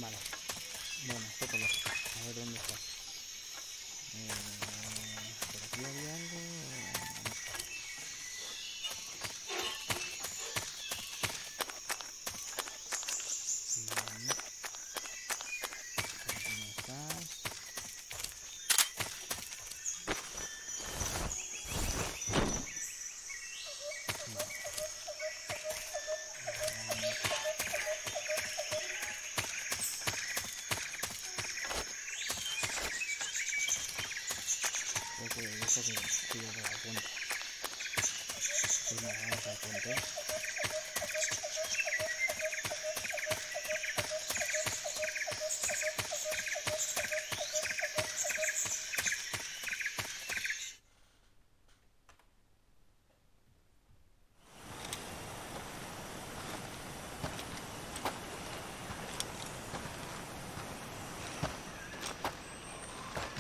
Vale. Bueno, este color. A ver dónde está. Por aquí había algo. No está. No. Por aquí no está. Creo que sigue por la punta. Pues nada, vamos al puente.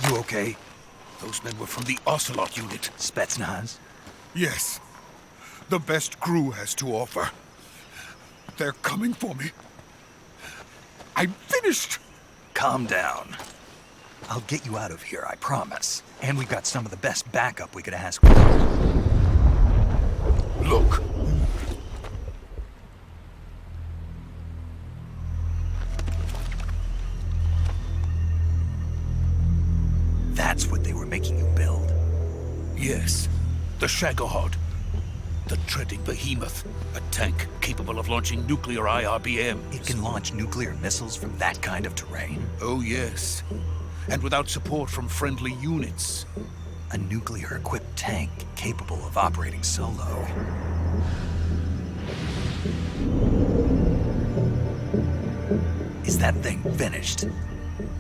You okay? Those men were from the Ocelot unit. Spetsnaz? Yes. The best crew has to offer. They're coming for me. I'm finished! Calm down. I'll get you out of here, I promise. And we've got some of the best backup we could ask for. Look. That's what they were making you build? Yes. The Shagohod. The treading behemoth. A tank capable of launching nuclear IRBMs. It can launch nuclear missiles from that kind of terrain? Oh, yes. And without support from friendly units. A nuclear-equipped tank capable of operating solo. Is that thing finished?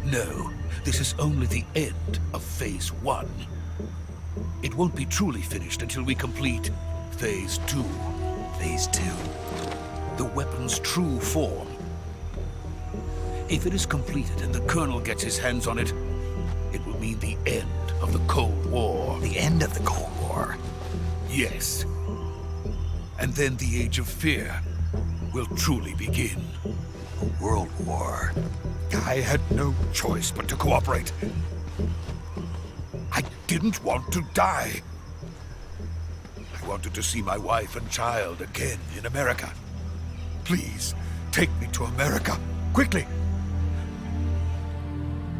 No, this is only the end of Phase 1. It won't be truly finished until we complete Phase 2. Phase 2? The weapon's true form. If it is completed and the Colonel gets his hands on it, it will mean the end of the Cold War. The end of the Cold War? Yes. And then the Age of Fear will truly begin. A world war. I had no choice but to cooperate. I didn't want to die. I wanted to see my wife and child again in America. Please, take me to America, quickly.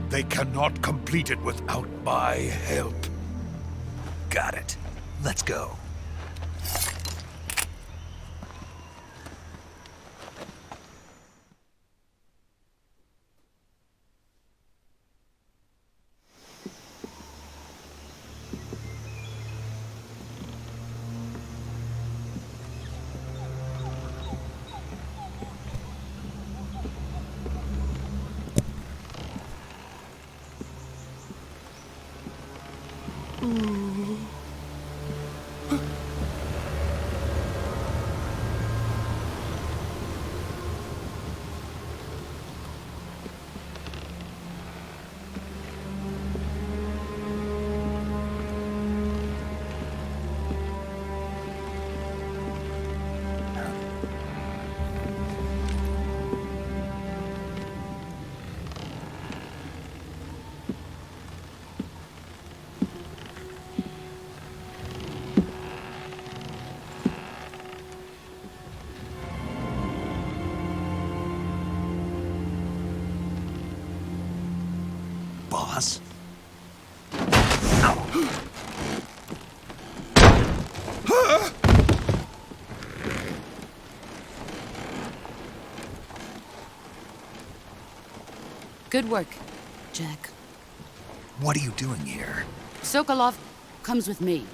They cannot complete it without my help. Got it. Let's go. Boss? Good work, Jack. What are you doing here? Sokolov comes with me.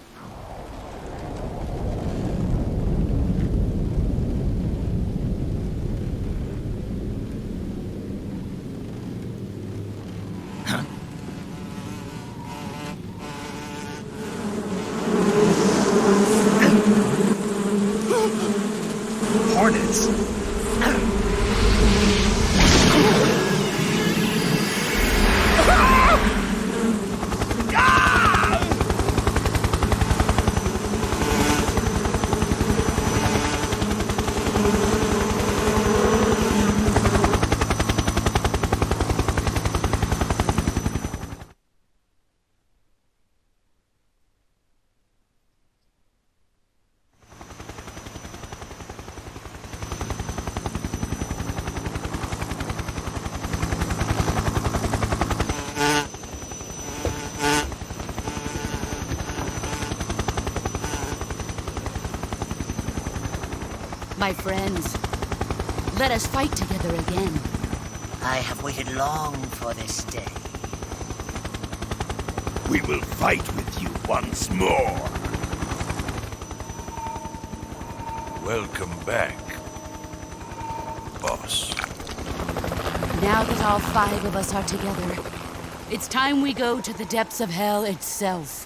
Hornets! My friends, let us fight together again. I have waited long for this day. We will fight with you once more. Welcome back, boss. Now that all 5 of us are together, it's time we go to the depths of hell itself.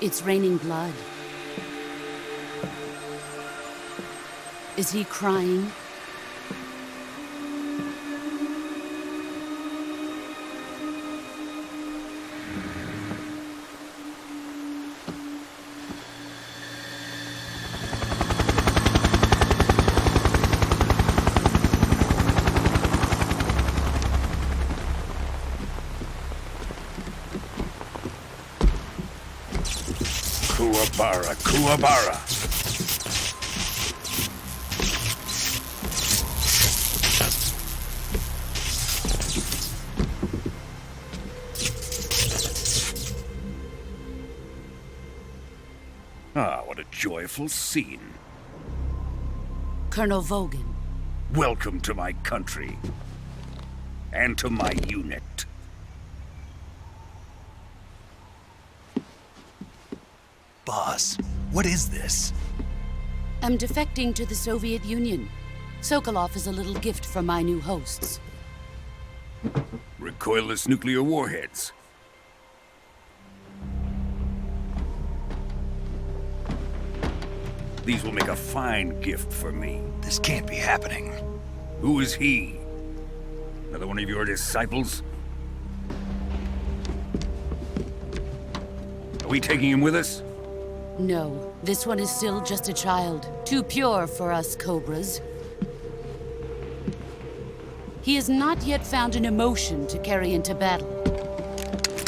It's raining blood. Is he crying? Kuwabara, Kuwabara. Ah, what a joyful scene. Colonel Vogan. Welcome to my country. And to my unit. Boss, what is this? I'm defecting to the Soviet Union. Sokolov is a little gift from my new hosts. Recoilless nuclear warheads. These will make a fine gift for me. This can't be happening. Who is he? Another one of your disciples? Are we taking him with us? No, this one is still just a child. Too pure for us Cobras. He has not yet found an emotion to carry into battle.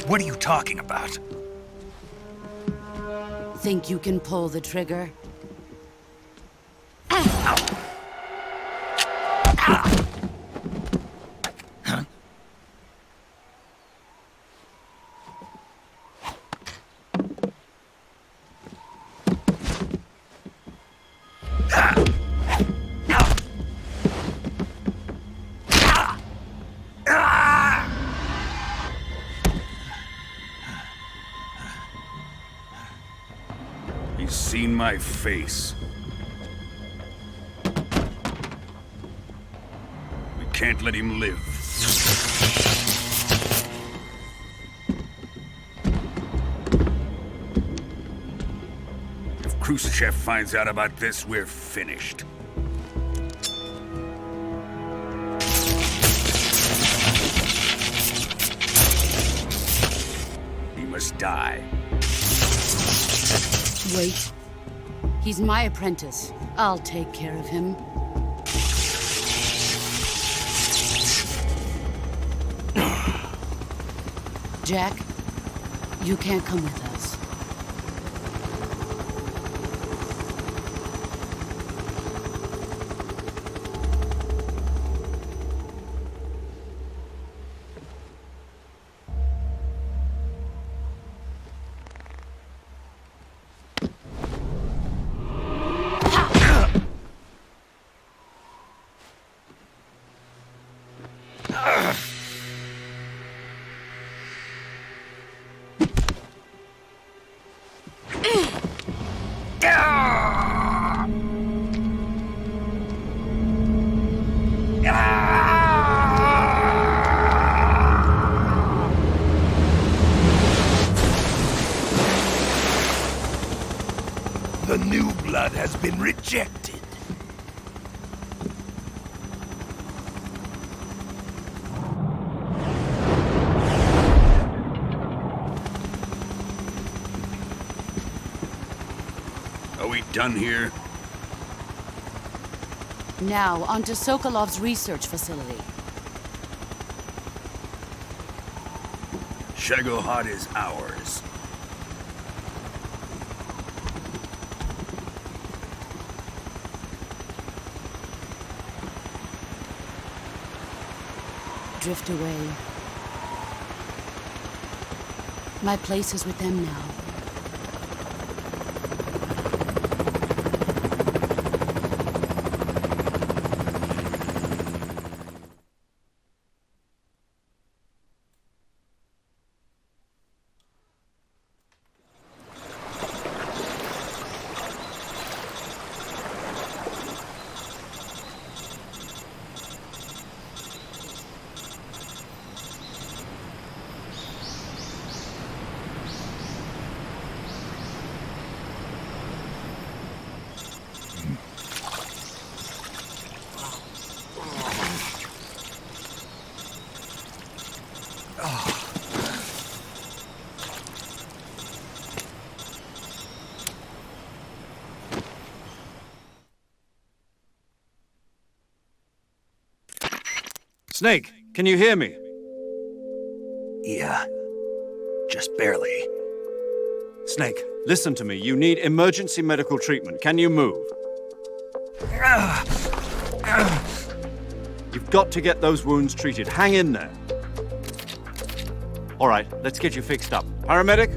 What are you talking about? Think you can pull the trigger? He's seen my face. We can't let him live. If Khrushchev finds out about this, we're finished. He must die. Wait. He's my apprentice. I'll take care of him. Jack, you can't come with us. The new blood has been rejected. Are we done here? Now, onto Sokolov's research facility. Shagohod is ours. Drift away. My place is with them now. Snake, can you hear me? Yeah. Just barely. Snake, listen to me. You need emergency medical treatment. Can you move? You've got to get those wounds treated. Hang in there. All right, let's get you fixed up. Paramedic?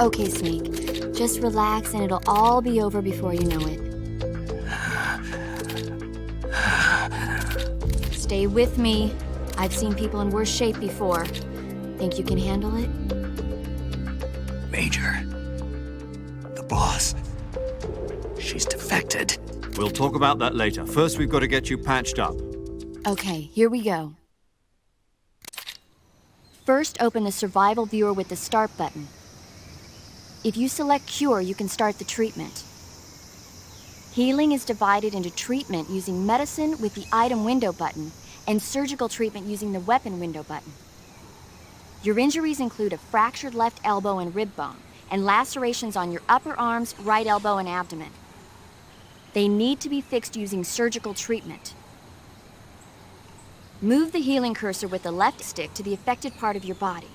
Okay, Snake. Just relax and it'll all be over before you know it. Stay with me. I've seen people in worse shape before. Think you can handle it? Major. The boss. She's defected. We'll talk about that later. First, we've got to get you patched up. Okay, here we go. First, open the survival viewer with the start button. If you select cure, you can start the treatment. Healing is divided into treatment using medicine with the item window button and surgical treatment using the weapon window button. Your injuries include a fractured left elbow and rib bone and lacerations on your upper arms, right elbow, and abdomen. They need to be fixed using surgical treatment. Move the healing cursor with the left stick to the affected part of your body.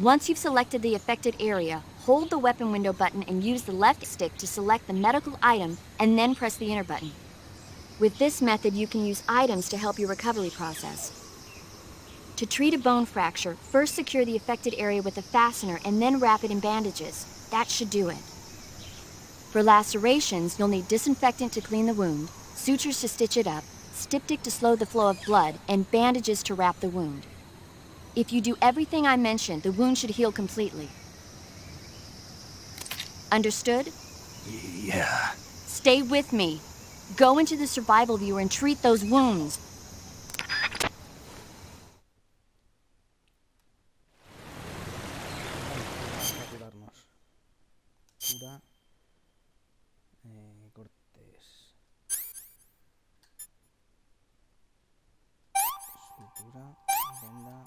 Once you've selected the affected area, hold the weapon window button and use the left stick to select the medical item and then press the enter button. With this method, you can use items to help your recovery process. To treat a bone fracture, first secure the affected area with a fastener and then wrap it in bandages. That should do it. For lacerations, you'll need disinfectant to clean the wound, sutures to stitch it up, styptic to slow the flow of blood, and bandages to wrap the wound. If you do everything I mentioned, the wound should heal completely. Understood? Yeah. Stay with me. Go into the survival viewer and treat those wounds. Vamos a curarnos. Cura. Cortes. Sutura. Venda.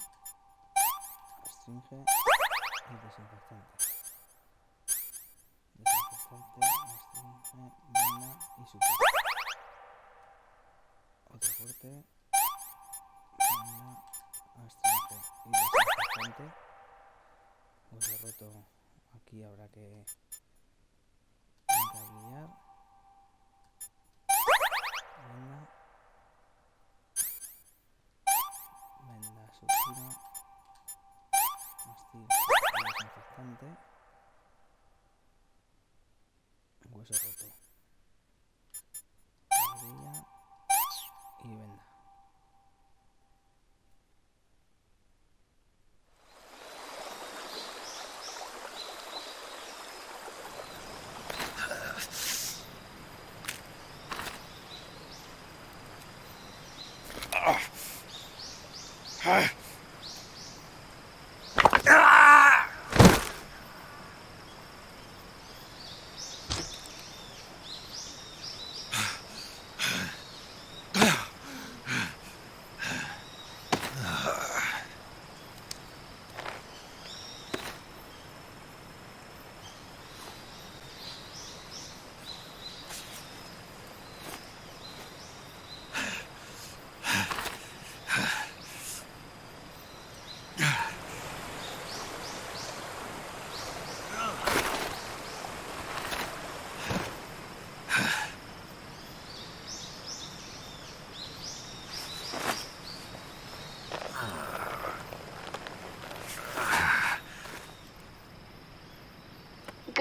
Astringe. Y desinfectante. Desinfectante, astringe, venda y sutura. Otro corte. Venda, astringe y desinfectante. Hueso roto. Aquí habrá que encabillar. Venda. Venda, sutura. Astringe y desinfectante. Hueso roto. Abrilla y venda.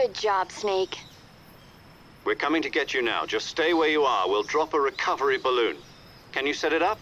Good job, Snake. We're coming to get you now. Just stay where you are. We'll drop a recovery balloon. Can you set it up?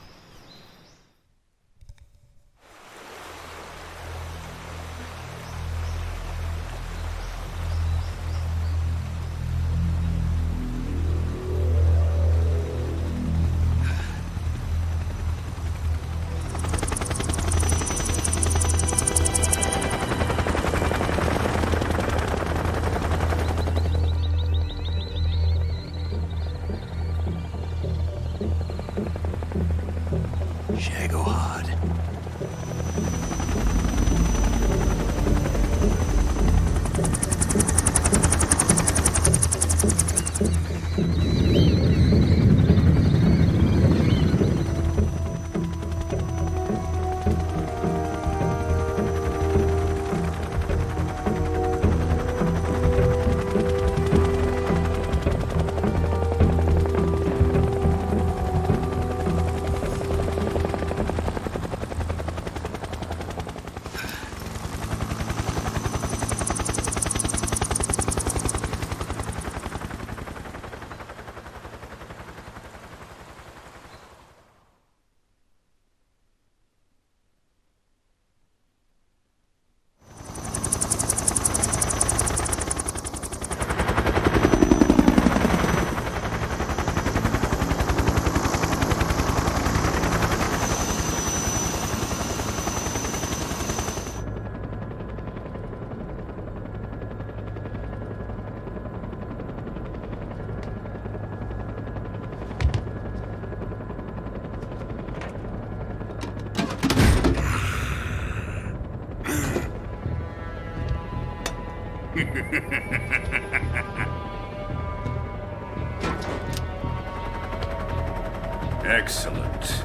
Excellent.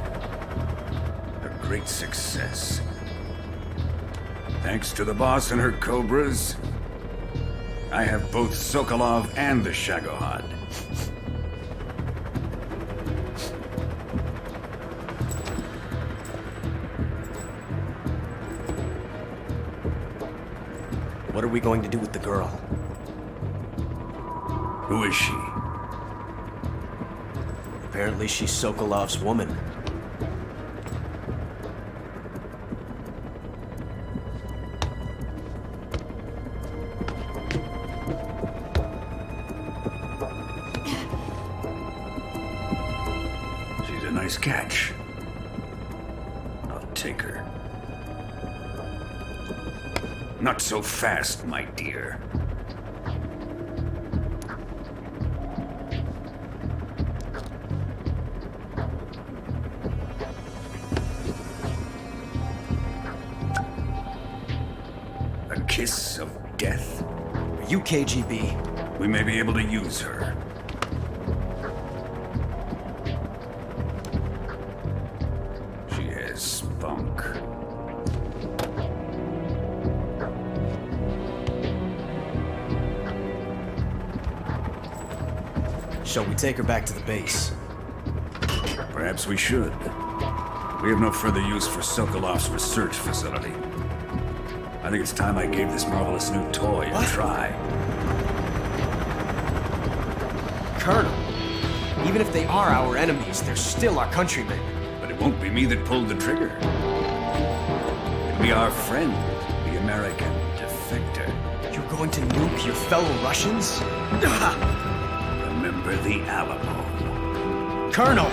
A great success. Thanks to the boss and her cobras, I have both Sokolov and the Shagohod. What are we going to do with the girl? Who is she? Apparently she's Sokolov's woman. She's a nice catch. I'll take her. Not so fast, my dear. A kiss of death? Are you KGB? We may be able to use her. She has spunk. Shall we take her back to the base? Perhaps we should. We have no further use for Sokolov's research facility. I think it's time I gave this marvelous new toy a try. Colonel, even if they are our enemies, they're still our countrymen. But it won't be me that pulled the trigger. It'll be our friend, the American defector. You're going to nuke your fellow Russians? Remember the Alamo. Colonel!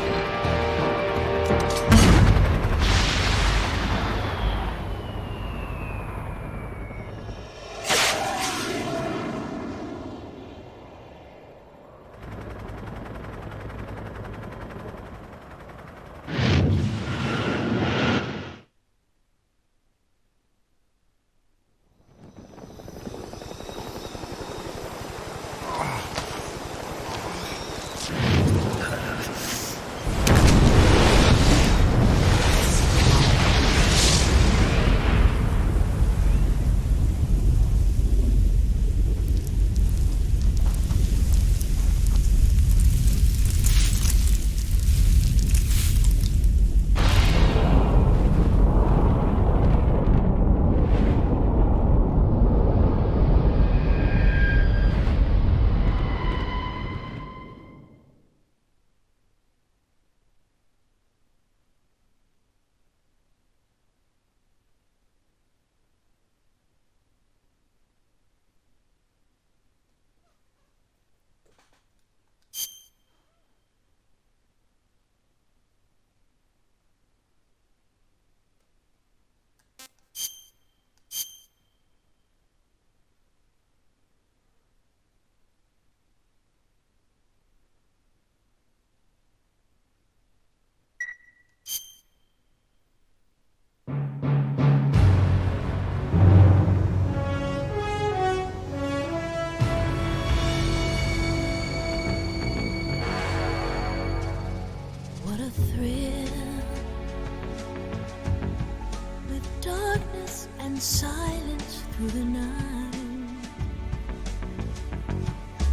silence through the night.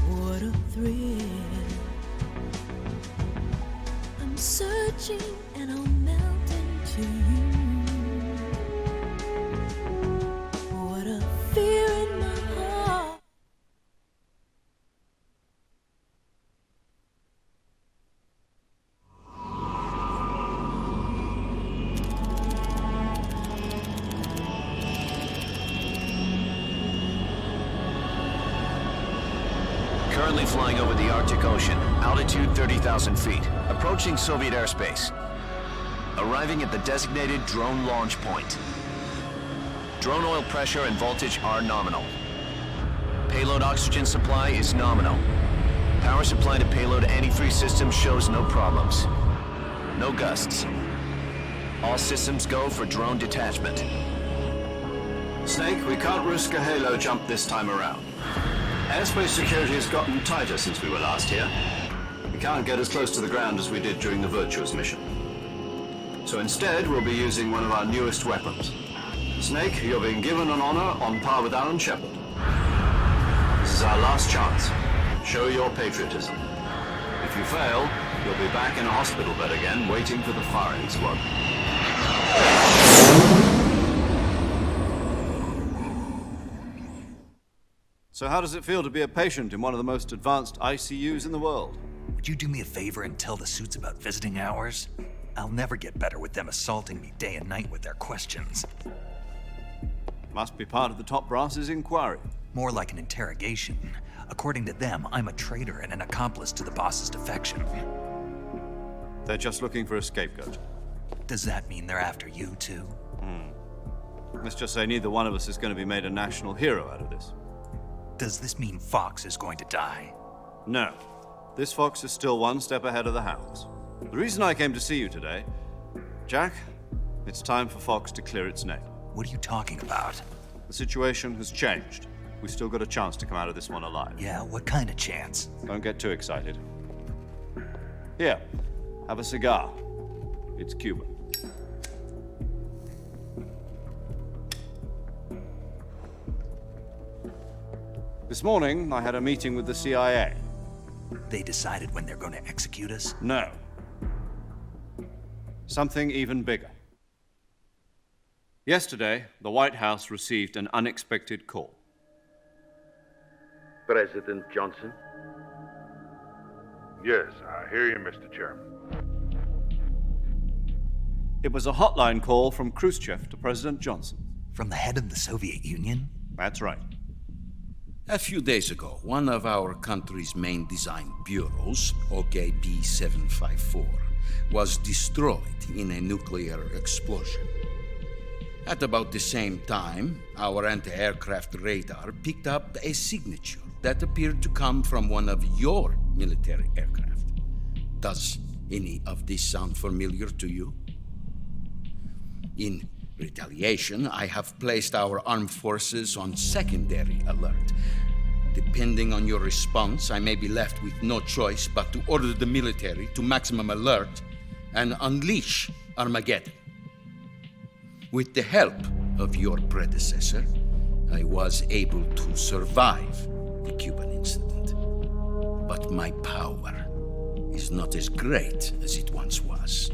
What a thrill. I'm searching and I'll melt into you. What a fear in my heart. Currently flying over the Arctic Ocean, altitude 30,000 feet, approaching Soviet airspace. Arriving at the designated drone launch point. Drone oil pressure and voltage are nominal. Payload oxygen supply is nominal. Power supply to payload antifreeze system shows no problems. No gusts. All systems go for drone detachment. Snake, we can't risk a halo jump this time around. Airspace security has gotten tighter since we were last here. We can't get as close to the ground as we did during the Virtuous mission. So instead, we'll be using one of our newest weapons. Snake, you're being given an honor on par with Alan Shepard. This is our last chance. Show your patriotism. If you fail, you'll be back in a hospital bed again, waiting for the firing squad. So how does it feel to be a patient in one of the most advanced ICUs in the world? Would you do me a favor and tell the suits about visiting hours? I'll never get better with them assaulting me day and night with their questions. Must be part of the top brass's inquiry. More like an interrogation. According to them, I'm a traitor and an accomplice to the boss's defection. They're just looking for a scapegoat. Does that mean they're after you, too? Let's just say neither one of us is going to be made a national hero out of this. Does this mean Fox is going to die? No. This fox is still one step ahead of the hounds. The reason I came to see you today, Jack, it's time for Fox to clear its name. What are you talking about? The situation has changed. We've still got a chance to come out of this one alive. Yeah, what kind of chance? Don't get too excited. Here, have a cigar. It's Cuban. This morning, I had a meeting with the CIA. They decided when they're going to execute us? No. Something even bigger. Yesterday, the White House received an unexpected call. President Johnson? Yes, I hear you, Mr. Chairman. It was a hotline call from Khrushchev to President Johnson. From the head of the Soviet Union? That's right. A few days ago, one of our country's main design bureaus, OKB 754, was destroyed in a nuclear explosion. At about the same time, our anti-aircraft radar picked up a signature that appeared to come from one of your military aircraft. Does any of this sound familiar to you? In retaliation, I have placed our armed forces on secondary alert. Depending on your response, I may be left with no choice but to order the military to maximum alert and unleash Armageddon. With the help of your predecessor, I was able to survive the Cuban incident. But my power is not as great as it once was.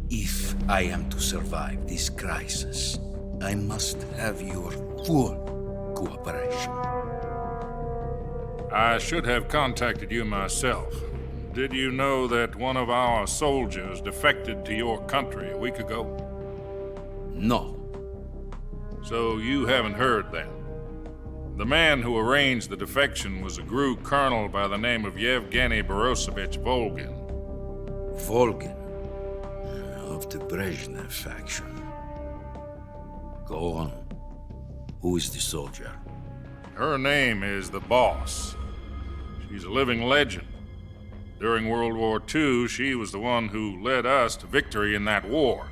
If I am to survive this crisis, I must have your full cooperation. I should have contacted you myself. Did you know that one of our soldiers defected to your country a week ago? No. So you haven't heard then? The man who arranged the defection was a GRU colonel by the name of Yevgeny Borosovich Volgin. Volgin? Of the Brezhnev faction. Go on. Who is the soldier? Her name is the Boss. She's a living legend. During World War II, she was the one who led us to victory in that war.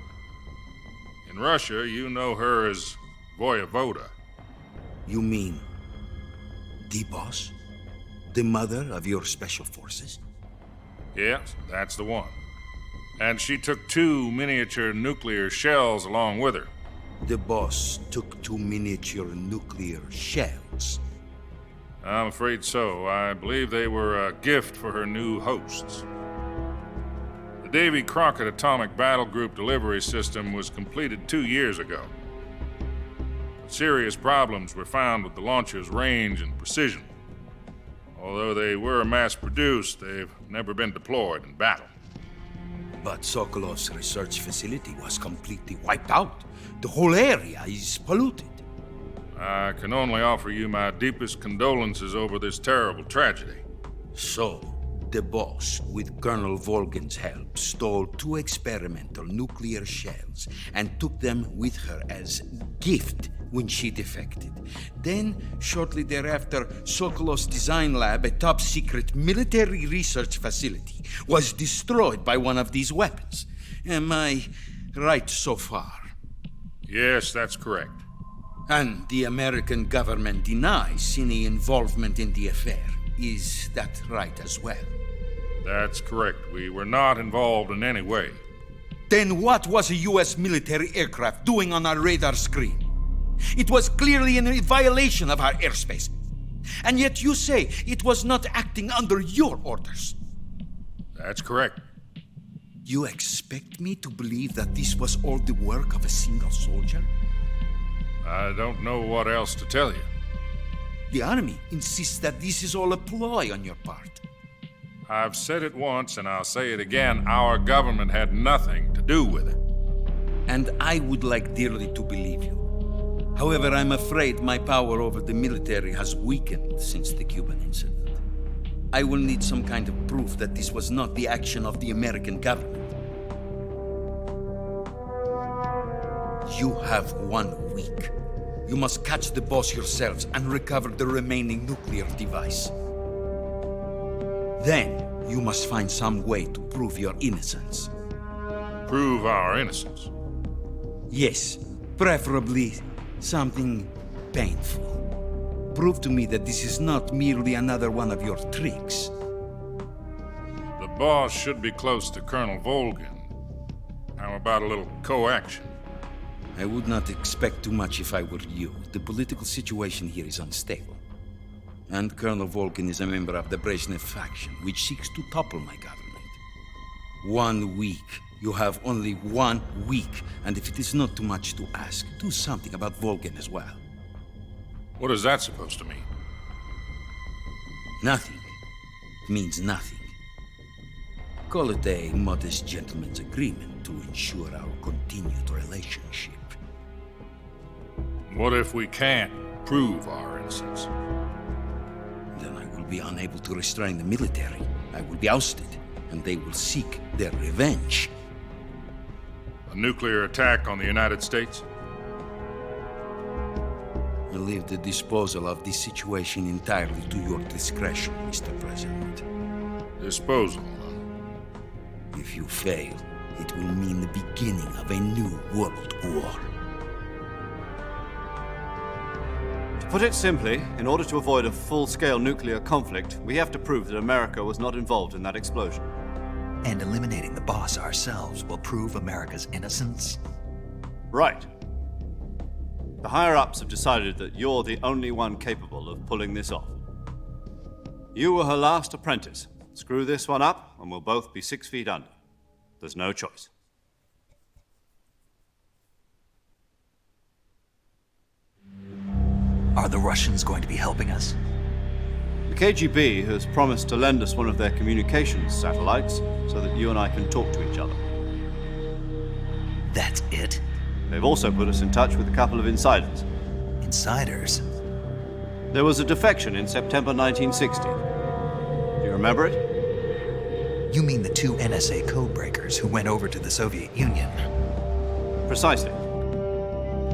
In Russia, you know her as Voyevoda. You mean the Boss? The mother of your special forces? Yes, that's the one. And she took 2 miniature nuclear shells along with her. The boss took 2 miniature nuclear shells. I'm afraid so. I believe they were a gift for her new hosts. The Davy Crockett Atomic Battle Group delivery system was completed 2 years ago. But serious problems were found with the launcher's range and precision. Although they were mass-produced, they've never been deployed in battle. But Sokolov's research facility was completely wiped out. The whole area is polluted. I can only offer you my deepest condolences over this terrible tragedy. So, the boss, with Colonel Volgin's help, stole 2 experimental nuclear shells and took them with her as gift when she defected. Then, shortly thereafter, Sokolov's design lab, a top-secret military research facility, was destroyed by one of these weapons. Am I right so far? Yes, that's correct. And the American government denies any involvement in the affair. Is that right as well? That's correct. We were not involved in any way. Then what was a U.S. military aircraft doing on our radar screen? It was clearly in violation of our airspace. And yet you say it was not acting under your orders. That's correct. You expect me to believe that this was all the work of a single soldier? I don't know what else to tell you. The Army insists that this is all a ploy on your part. I've said it once and I'll say it again. Our government had nothing to do with it. And I would like dearly to believe you. However, I'm afraid my power over the military has weakened since the Cuban incident. I will need some kind of proof that this was not the action of the American government. You have 1 week. You must catch the boss yourselves and recover the remaining nuclear device. Then, you must find some way to prove your innocence. Prove our innocence? Yes, preferably something painful. Prove to me that this is not merely another one of your tricks. The boss should be close to Colonel Volgin. How about a little coaction? I would not expect too much if I were you. The political situation here is unstable. And Colonel Volgin is a member of the Brezhnev faction, which seeks to topple my government. 1 week. You have only 1 week, and if it is not too much to ask, do something about Volgin as well. What is that supposed to mean? Nothing. It means nothing. Call it a modest gentleman's agreement to ensure our continued relationship. What if we can't prove our innocence? Then I will be unable to restrain the military. I will be ousted, and they will seek their revenge. A nuclear attack on the United States? I leave the disposal of this situation entirely to your discretion, Mr. President. Disposal? If you fail, it will mean the beginning of a new world war. To put it simply, in order to avoid a full-scale nuclear conflict, we have to prove that America was not involved in that explosion. And eliminating the boss ourselves will prove America's innocence? Right. The higher-ups have decided that you're the only one capable of pulling this off. You were her last apprentice. Screw this one up, and we'll both be 6 feet under. There's no choice. Are the Russians going to be helping us? The KGB has promised to lend us one of their communications satellites so that you and I can talk to each other. That's it? They've also put us in touch with a couple of insiders. Insiders? There was a defection in September 1960. Do you remember it? You mean the 2 NSA codebreakers who went over to the Soviet Union? Precisely.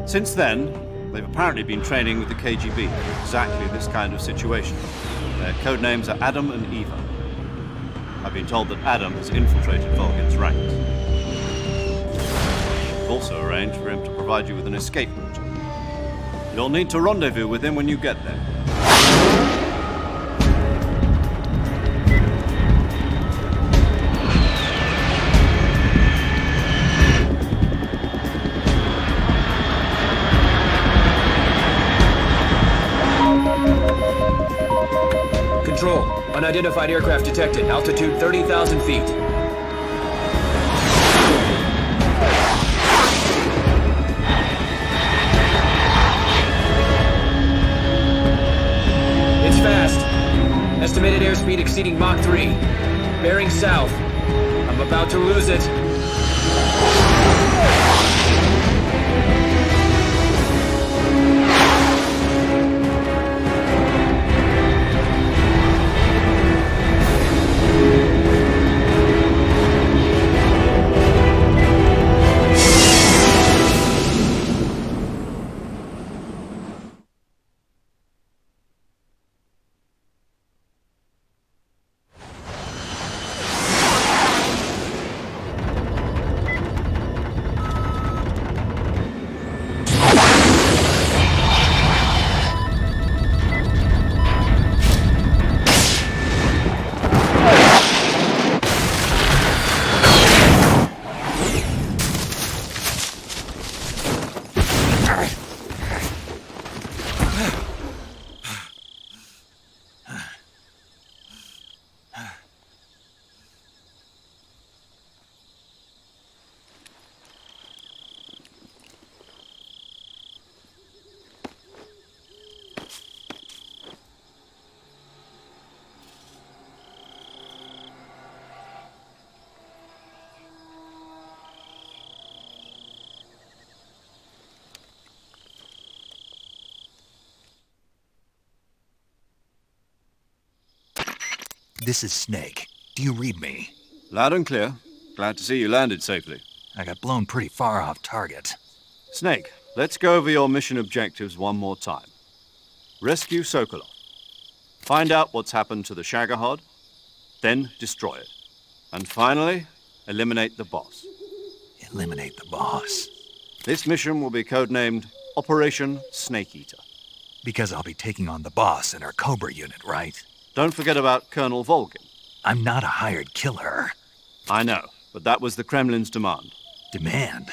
Since then, they've apparently been training with the KGB for exactly this kind of situation. Their code names are Adam and Eva. I've been told that Adam has infiltrated Volgin's ranks. We've also arranged for him to provide you with an escape route. You'll need to rendezvous with him when you get there. Unidentified aircraft detected. Altitude 30,000 feet. It's fast. Estimated airspeed exceeding Mach 3. Bearing south. I'm about to lose it. This is Snake. Do you read me? Loud and clear. Glad to see you landed safely. I got blown pretty far off target. Snake, let's go over your mission objectives one more time. Rescue Sokolov. Find out what's happened to the Shagohod, then destroy it. And finally, eliminate the boss. Eliminate the boss? This mission will be codenamed Operation Snake Eater. Because I'll be taking on the boss in our Cobra unit, right? Don't forget about Colonel Volgin. I'm not a hired killer. I know, but that was the Kremlin's demand. Demand?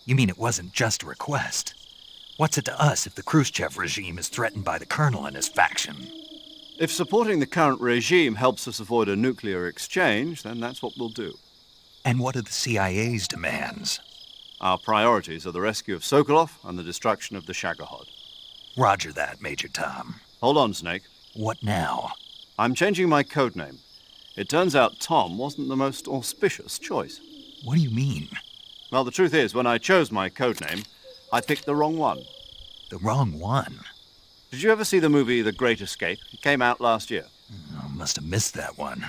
You mean it wasn't just a request? What's it to us if the Khrushchev regime is threatened by the Colonel and his faction? If supporting the current regime helps us avoid a nuclear exchange, then that's what we'll do. And what are the CIA's demands? Our priorities are the rescue of Sokolov and the destruction of the Shagohod. Roger that, Major Tom. Hold on, Snake. What now? I'm changing my codename. It turns out Tom wasn't the most auspicious choice. What do you mean? Well, the truth is, when I chose my codename, I picked the wrong one. The wrong one? Did you ever see the movie The Great Escape? It came out last year. I must have missed that one.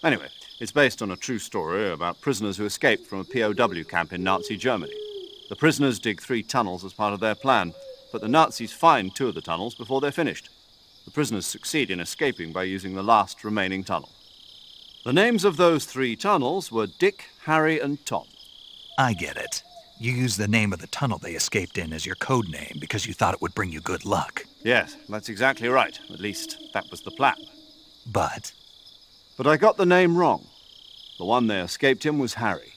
Anyway, it's based on a true story about prisoners who escaped from a POW camp in Nazi Germany. The prisoners dig 3 tunnels as part of their plan, but the Nazis find 2 of the tunnels before they're finished. The prisoners succeed in escaping by using the last remaining tunnel. The names of those 3 tunnels were Dick, Harry, and Tom. I get it. You used the name of the tunnel they escaped in as your code name because you thought it would bring you good luck. Yes, that's exactly right. At least, that was the plan. But I got the name wrong. The one they escaped in was Harry.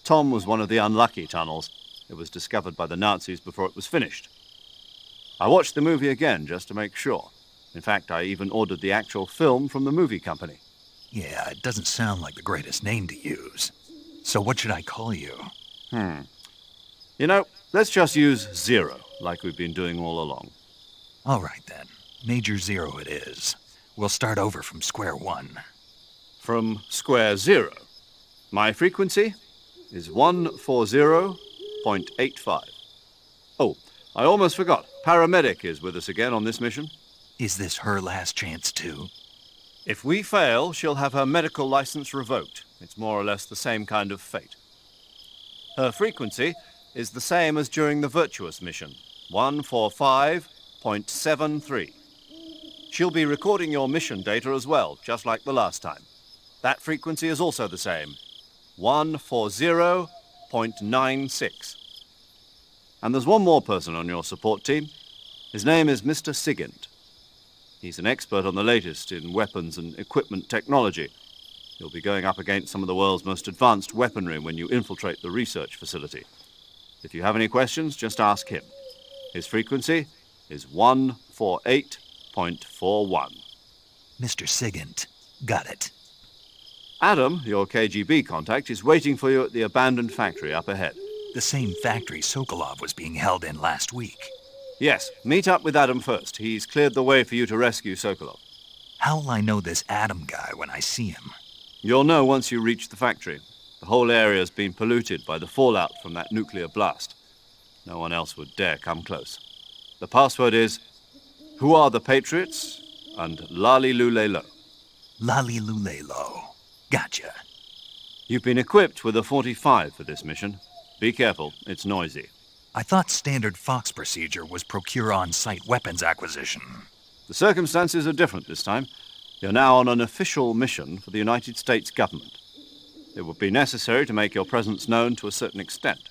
Tom was one of the unlucky tunnels. It was discovered by the Nazis before it was finished. I watched the movie again just to make sure. In fact, I even ordered the actual film from the movie company. Yeah, it doesn't sound like the greatest name to use. So what should I call you? You know, let's just use Zero, like we've been doing all along. All right, then. Major Zero it is. We'll start over from square one. From square zero. My frequency is 140.85. Oh, I almost forgot. Paramedic is with us again on this mission. Is this her last chance, too? If we fail, she'll have her medical license revoked. It's more or less the same kind of fate. Her frequency is the same as during the Virtuous mission, 145.73. She'll be recording your mission data as well, just like the last time. That frequency is also the same, 140.96. And there's one more person on your support team. His name is Mr. Sigint. He's an expert on the latest in weapons and equipment technology. You'll be going up against some of the world's most advanced weaponry when you infiltrate the research facility. If you have any questions, just ask him. His frequency is 148.41. Mr. Sigint, Got it. Adam, your KGB contact, is waiting for you at the abandoned factory up ahead. The same factory Sokolov was being held in last week. Yes, meet up with Adam first. He's cleared the way for you to rescue Sokolov. How'll I know this Adam guy when I see him? You'll know once you reach the factory. The whole area's been polluted by the fallout from that nuclear blast. No one else would dare come close. The password is, "Who are the Patriots?" and "Lali Lule Lo." Lali Lule Lo. Gotcha. You've been equipped with a 45 for this mission. Be careful, it's noisy. I thought standard Fox procedure was procure on-site weapons acquisition. The circumstances are different this time. You're now on an official mission for the United States government. It would be necessary to make your presence known to a certain extent,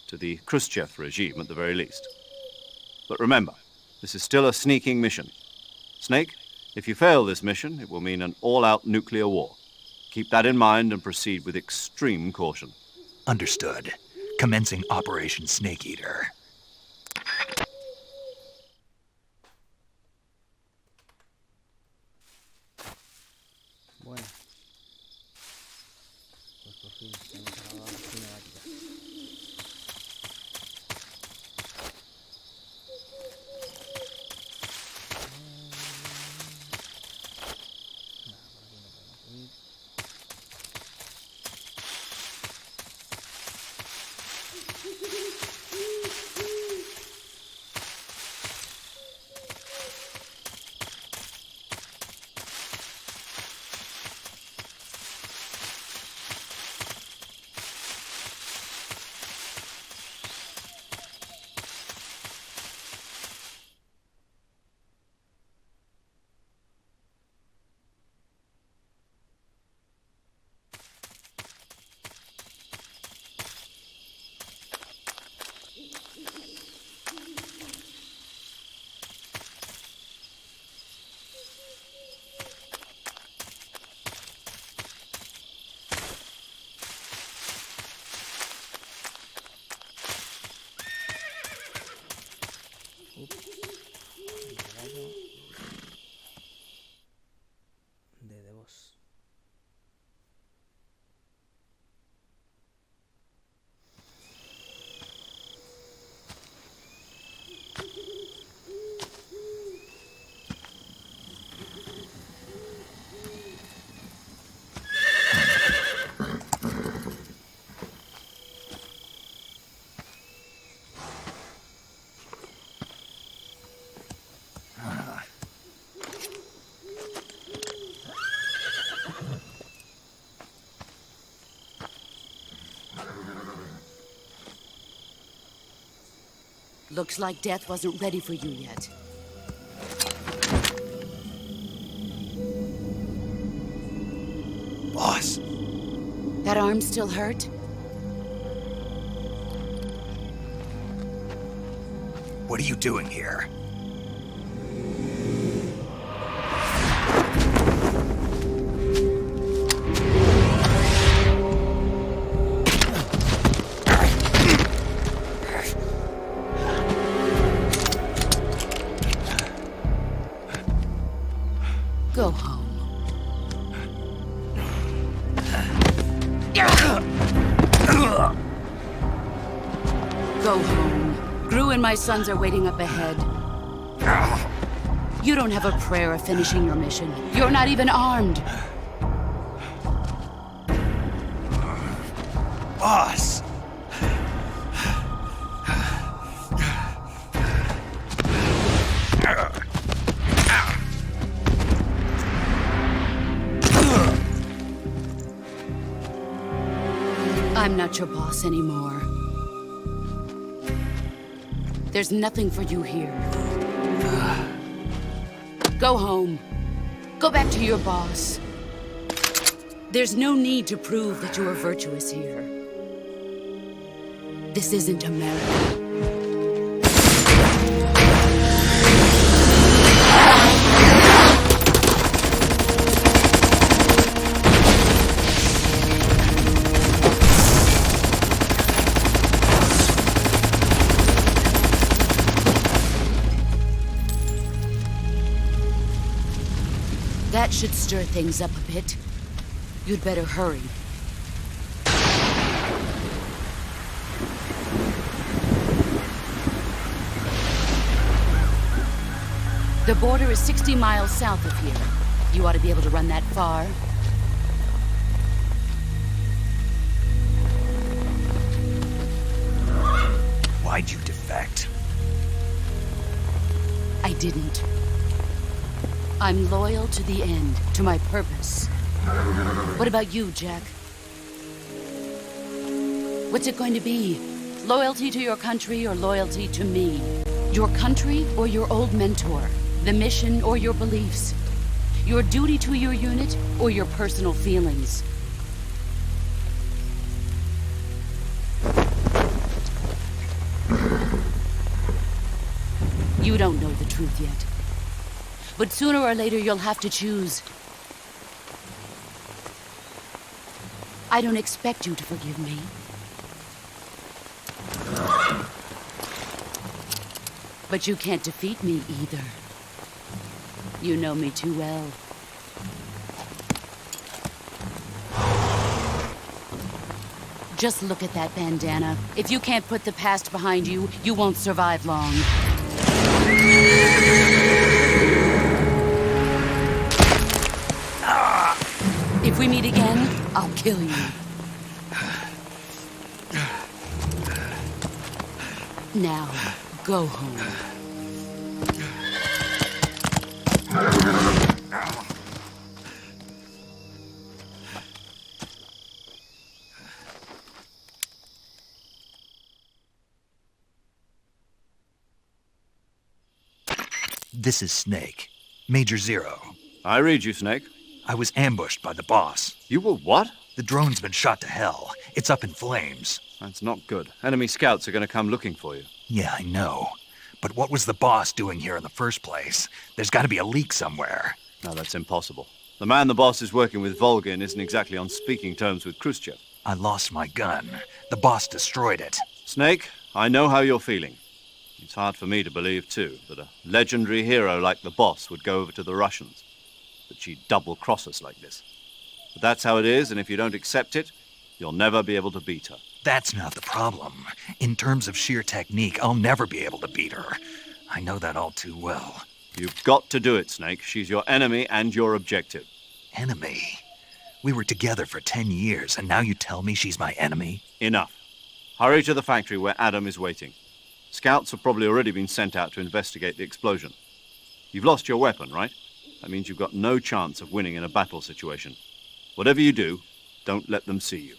to the Khrushchev regime at the very least. But remember, this is still a sneaking mission. Snake, if you fail this mission, it will mean an all-out nuclear war. Keep that in mind and proceed with extreme caution. Understood. Commencing Operation Snake Eater. Bueno. Pues por fin tenemos a la cinemática. Looks like death wasn't ready for you yet. Boss. That arm still hurt? What are you doing here? Go home. Go home. Gru and my sons are waiting up ahead. You don't have a prayer of finishing your mission. You're not even armed. Boss! I'm not your boss anymore. There's nothing for you here. Go home. Go back to your boss. There's no need to prove that you are virtuous here. This isn't America. That should stir things up a bit. You'd better hurry. The border is 60 miles south of here. You ought to be able to run that far. Why'd you defect? I didn't. I'm loyal to the end, to my purpose. What about you, Jack? What's it going to be? Loyalty to your country or loyalty to me? Your country or your old mentor? The mission or your beliefs? Your duty to your unit or your personal feelings? You don't know the truth yet. But sooner or later you'll have to choose. I don't expect you to forgive me. But you can't defeat me either. You know me too well. Just look at that bandana. If you can't put the past behind you, you won't survive long. If we meet again, I'll kill you. Now, go home. This is Snake. Major Zero. I read you, Snake. I was ambushed by the boss. You were what? The drone's been shot to hell. It's up in flames. That's not good. Enemy scouts are going to come looking for you. Yeah, I know. But what was the boss doing here in the first place? There's got to be a leak somewhere. No, that's impossible. The man the boss is working with, Volgin, isn't exactly on speaking terms with Khrushchev. I lost my gun. The boss destroyed it. Snake, I know how you're feeling. It's hard for me to believe, too, that a legendary hero like the boss would go over to the Russians. That she'd double-cross us like this. But that's how it is, and if you don't accept it, you'll never be able to beat her. That's not the problem. In terms of sheer technique, I'll never be able to beat her. I know that all too well. You've got to do it, Snake. She's your enemy and your objective. Enemy? We were together for 10 years, and now you tell me she's my enemy? Enough. Hurry to the factory where Adam is waiting. Scouts have probably already been sent out to investigate the explosion. You've lost your weapon, right? That means you've got no chance of winning in a battle situation. Whatever you do, don't let them see you.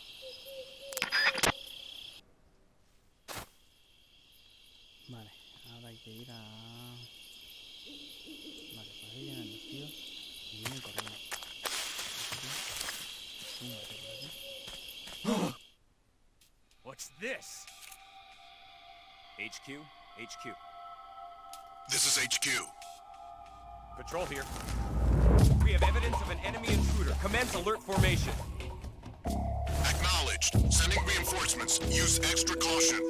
Vale, ahora hay que ir a... Vale, pues ahí vienen los tíos y vienen corriendo. What's this? HQ? HQ. This is HQ. Patrol here. We have evidence of an enemy intruder. Commence alert formation. Acknowledged. Sending reinforcements. Use extra caution.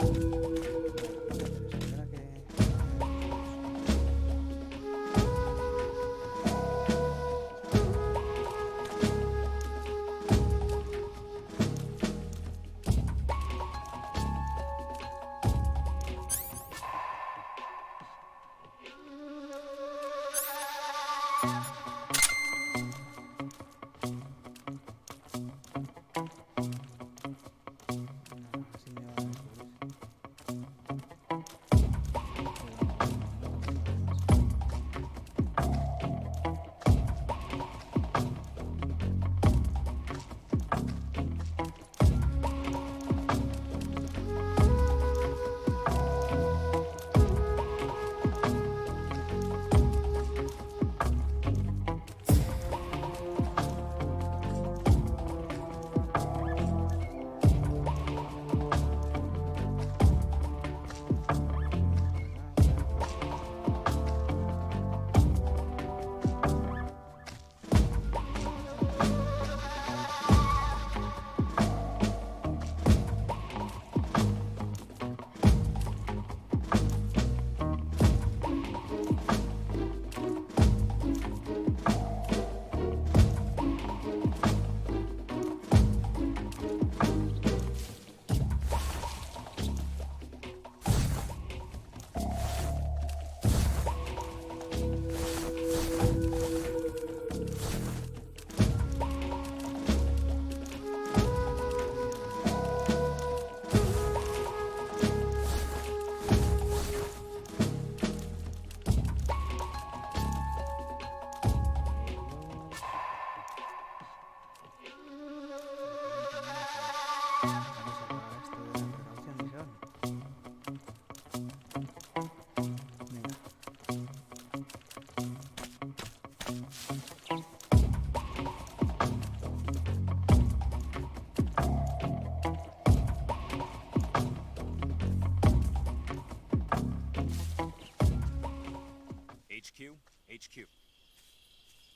HQ. HQ.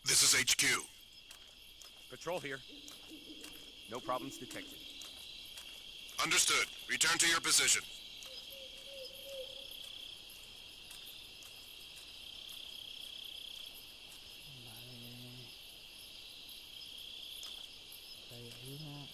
This is HQ. Patrol here. No problems detected. Understood. Return to your position. Dari Lima.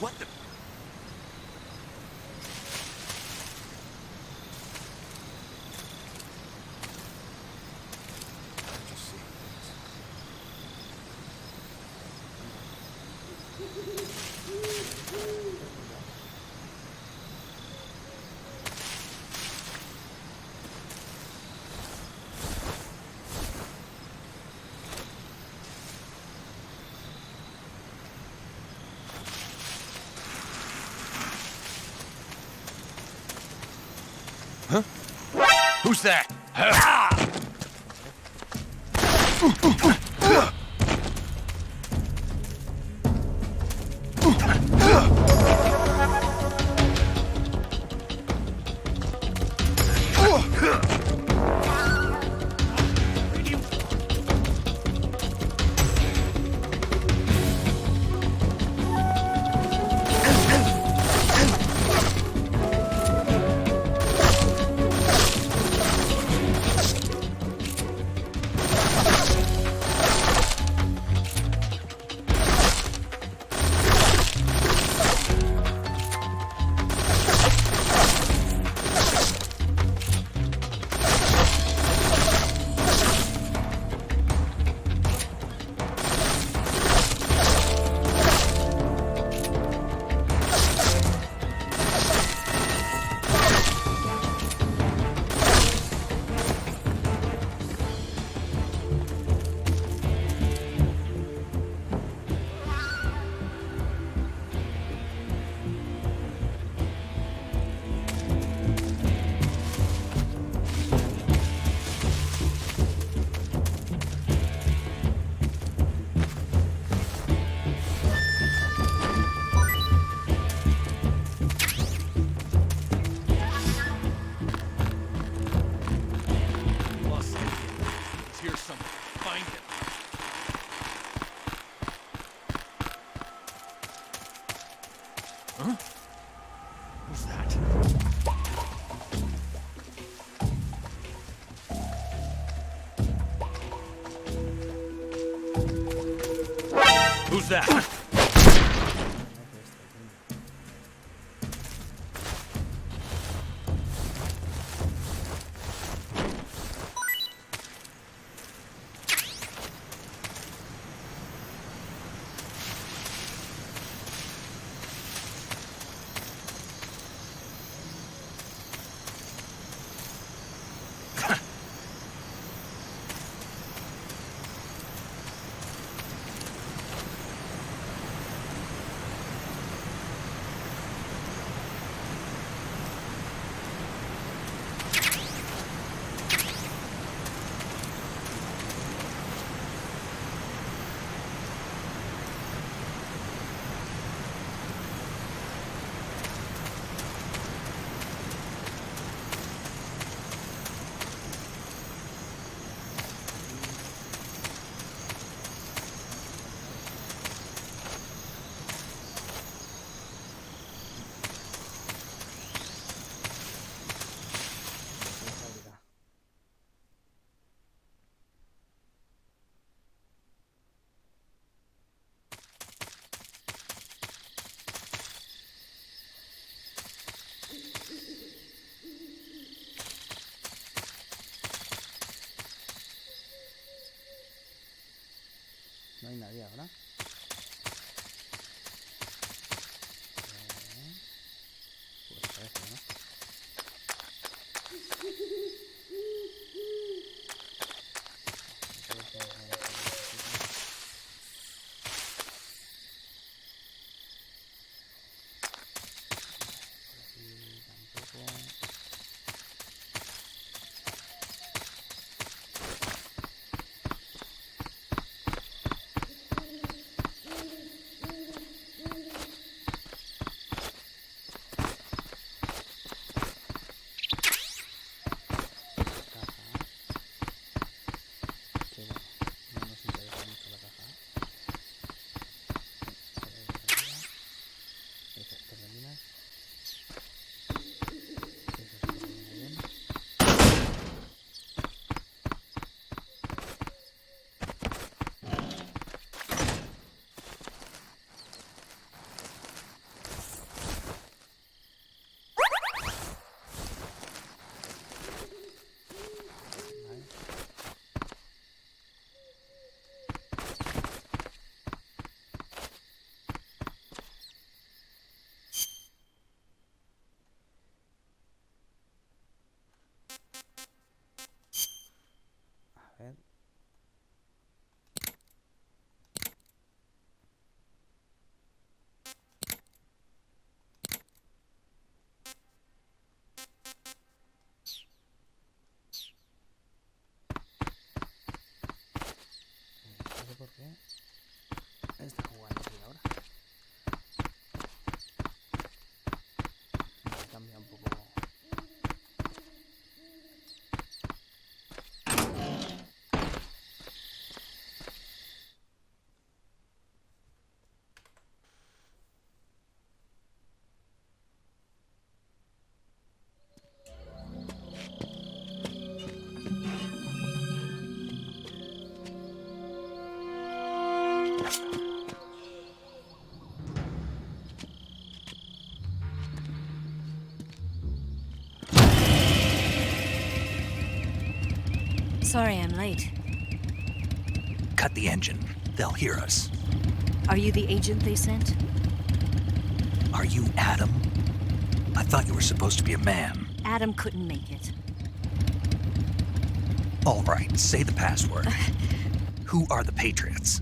What the? Who's that? Who's that? terminaría ahora. Pues parece, ¿no? A ver. No sé por qué está jugando así ahora. Me cambia un poco. Sorry I'm late. Cut the engine. They'll hear us. Are you the agent they sent? Are you Adam? I thought you were supposed to be a man. Adam couldn't make it. All right, say the password. Who are the Patriots?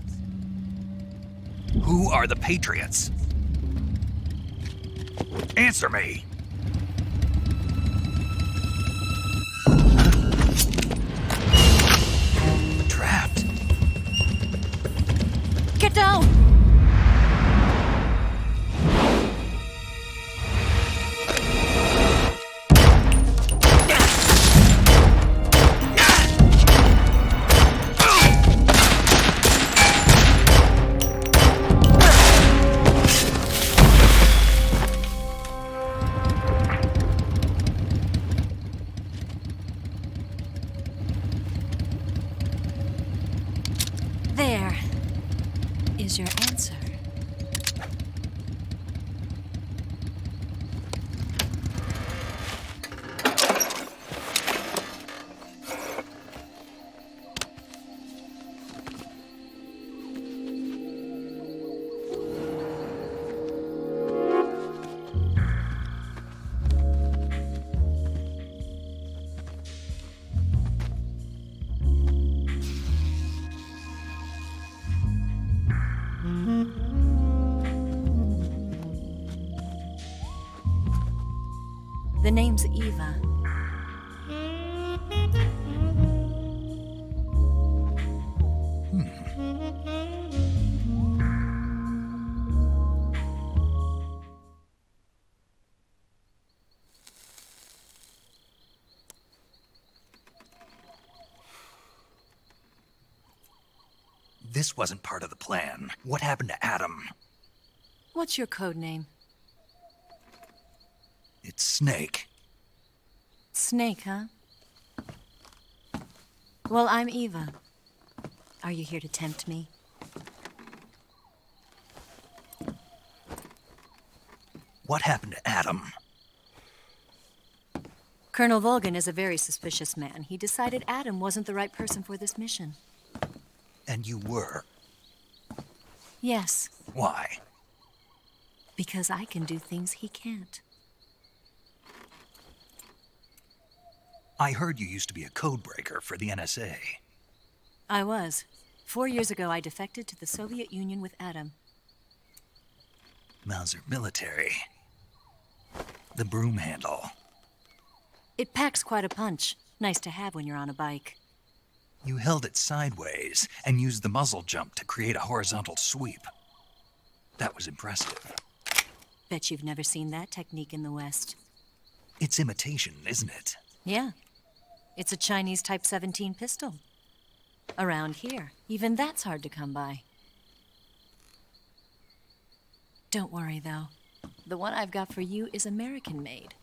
Who are the Patriots? Answer me! Trapped. Get down! There is your answer. The name's Eva. This wasn't part of the plan. What happened to Adam? What's your code name? It's Snake. Snake, huh? Well, I'm Eva. Are you here to tempt me? What happened to Adam? Colonel Volgan is a very suspicious man. He decided Adam wasn't the right person for this mission. And you were. Yes, Why? because I can do things he can't. I heard you used to be a codebreaker for the NSA. I was. 4 years ago, I defected to the Soviet Union with Adam. Mauser military. The broom handle. It packs quite a punch. Nice to have when you're on a bike. You held it sideways and used the muzzle jump to create a horizontal sweep. That was impressive. Bet you've never seen that technique in the West. It's imitation, isn't it? Yeah. It's a Chinese Type 17 pistol. Around here, even that's hard to come by. Don't worry, though. The one I've got for you is American-made.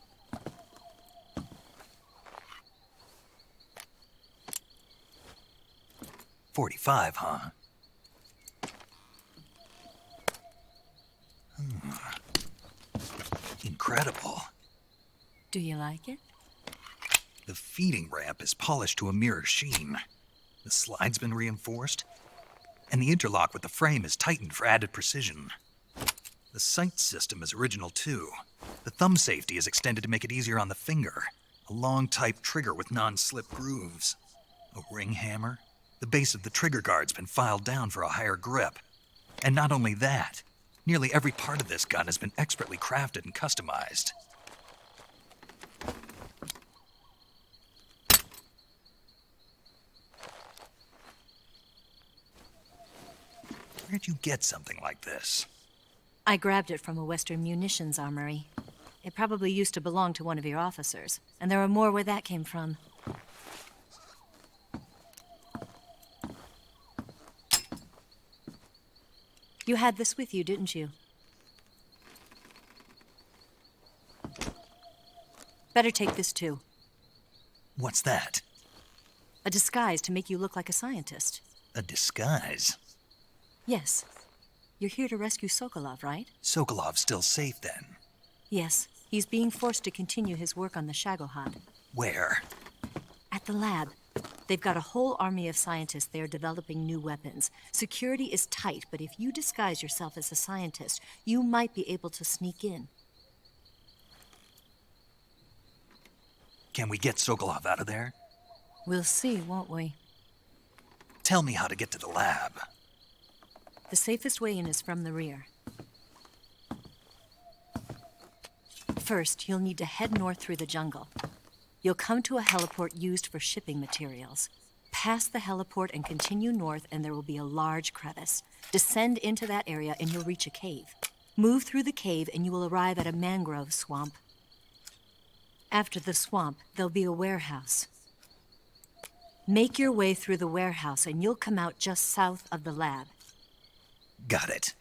.45, huh? Incredible. Do you like it? The feeding ramp is polished to a mirror sheen. The slide's been reinforced, and the interlock with the frame is tightened for added precision. The sight system is original too. The thumb safety is extended to make it easier on the finger. A long type trigger with non-slip grooves. A ring hammer. The base of the trigger guard's been filed down for a higher grip. And not only that, nearly every part of this gun has been expertly crafted and customized. Where'd you get something like this? I grabbed it from a Western munitions armory. It probably used to belong to one of your officers, and there are more where that came from. You had this with you, didn't you? Better take this too. What's that? A disguise to make you look like a scientist. A disguise? Yes. You're here to rescue Sokolov, right? Sokolov's still safe then? Yes. He's being forced to continue his work on the Shagohod. Where? At the lab. They've got a whole army of scientists there developing new weapons. Security is tight, but if you disguise yourself as a scientist, you might be able to sneak in. Can we get Sokolov out of there? We'll see, won't we? Tell me how to get to the lab. The safest way in is from the rear. First, you'll need to head north through the jungle. You'll come to a heliport used for shipping materials. Pass the heliport and continue north, and there will be a large crevice. Descend into that area, and you'll reach a cave. Move through the cave, and you will arrive at a mangrove swamp. After the swamp, there'll be a warehouse. Make your way through the warehouse, and you'll come out just south of the lab. Got it.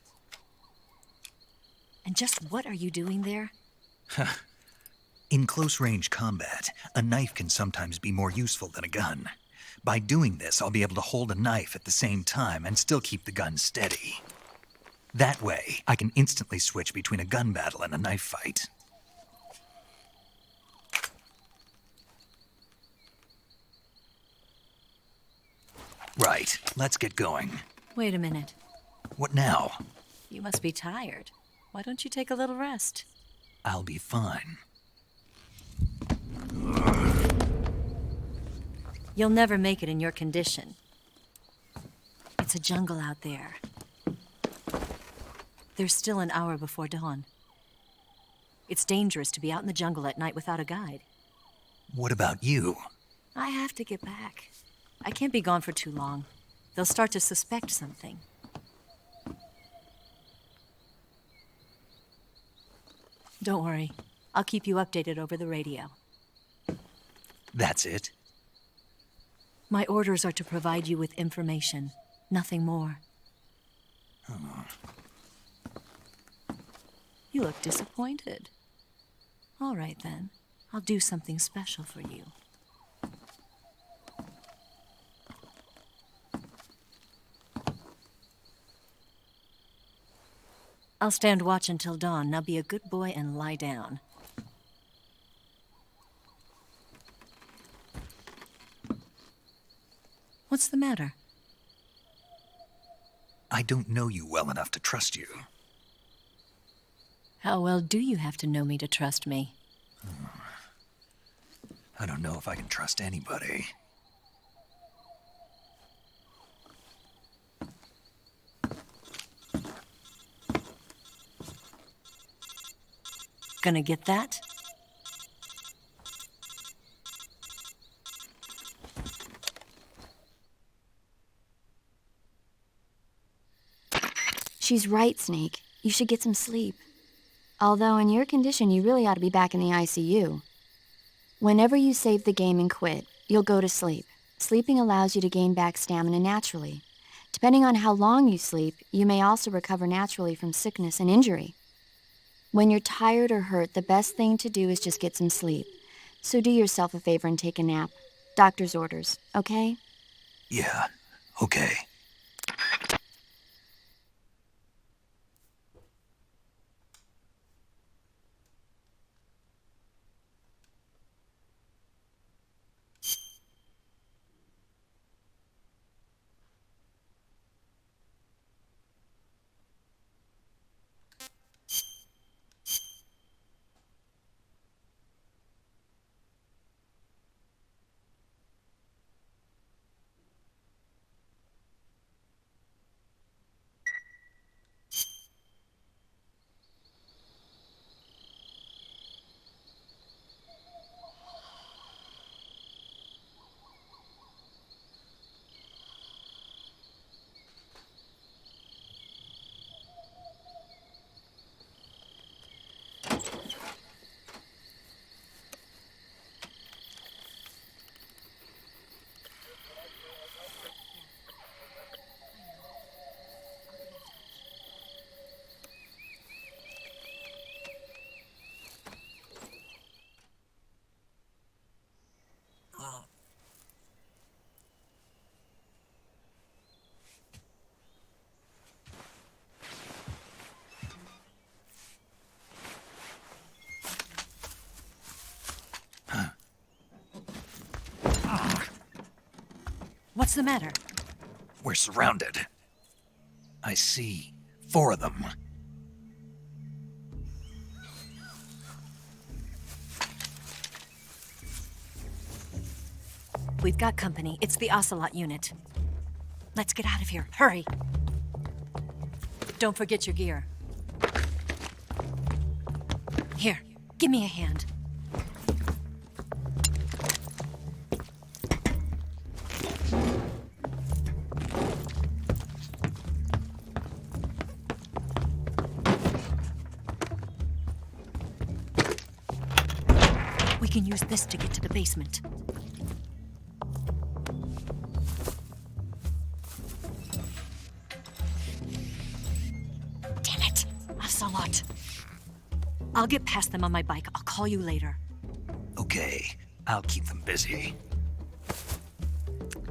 And just what are you doing there? In close-range combat, a knife can sometimes be more useful than a gun. By doing this, I'll be able to hold a knife at the same time and still keep the gun steady. That way, I can instantly switch between a gun battle and a knife fight. Right, let's get going. Wait a minute. What now? You must be tired. Why don't you take a little rest? I'll be fine. You'll never make it in your condition. It's a jungle out there. There's still an hour before dawn. It's dangerous to be out in the jungle at night without a guide. What about you? I have to get back. I can't be gone for too long. They'll start to suspect something. Don't worry. I'll keep you updated over the radio. That's it? My orders are to provide you with information, nothing more. Oh. You look disappointed. All right, then. I'll do something special for you. I'll stand watch until dawn. Now be a good boy and lie down. What's the matter? I don't know you well enough to trust you. How well do you have to know me to trust me? I don't know if I can trust anybody. Gonna get that? She's right, Snake. You should get some sleep. Although in your condition, you really ought to be back in the ICU. Whenever you save the game and quit, you'll go to sleep. Sleeping allows you to gain back stamina naturally. Depending on how long you sleep, you may also recover naturally from sickness and injury. When you're tired or hurt, the best thing to do is just get some sleep. So do yourself a favor and take a nap. Doctor's orders, okay? Yeah, okay. What's the matter? We're surrounded. I see 4 of them. We've got company. It's the Ocelot unit. Let's get out of here. Hurry! Don't forget your gear. Here, give me a hand. We can use this to get to the basement. Damn it! Ocelot. I'll get past them on my bike. I'll call you later. Okay, I'll keep them busy.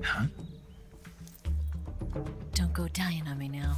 Huh? Don't go dying on me now.